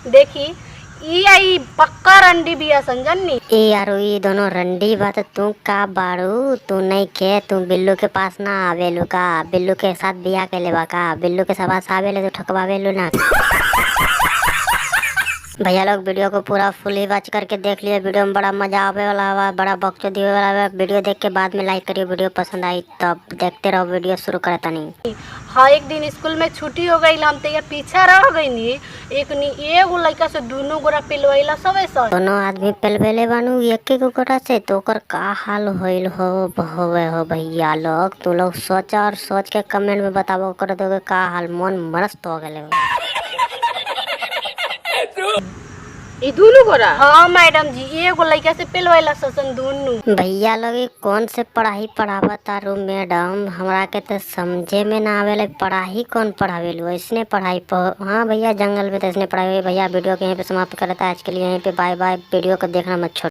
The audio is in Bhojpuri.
देखी ई आई पक्का रंडी बिया संजनी। ए यारो ये दोनों रंडी बात तू का बाड़ू तू नहीं के तू बिल्लू के पास ना आवेलू का बिल्लू के साथ बिया के लेवा का बिल्लू के साथ आवेले तो ठकवावेलू ना। भैया लोग वीडियो को पूरा फुली वॉच करके देख लिया। वीडियो में बड़ा मजा आवे वाला हुआ, बड़ा बकचोदी होने वाला हुआ। वीडियो देख के बाद में लाइक करिए। वीडियो पसंद आई तब देखते रहो। वीडियो शुरू करता नहीं। हाँ एक दिन स्कूल में छुट्टी हो गई हम तो पीछा रह गई नी एक नी एगो लड़का से दोनों गोरा पिलवैला सब ऐसा दोनों आदमी पेलवेले बानू एक एक गोरा से तो ओकर का हाल होइल होवे हो भैया लोग। तू लोग सोचा और सोच के कमेंट में बताओ कर दोगे का हाल मन मस्त हो गए। ये दोनों गोरा। हाँ मैडम जी एगो लड़का से पिलवैला ससन दोनों। भैया लोग कौन से पढ़ाई पढ़ावा तारू मैडम हमरा के तो समझे में ना आवेले। पढ़ाई कौन पढ़ावेलू इसने पढ़ाई हाँ भैया जंगल में तो इसने पढ़ाई। भैया वीडियो को यहीं पे समाप्त करता है आज के लिए। यहीं पे बाय बाय। वीडियो को देखना मत छोड़।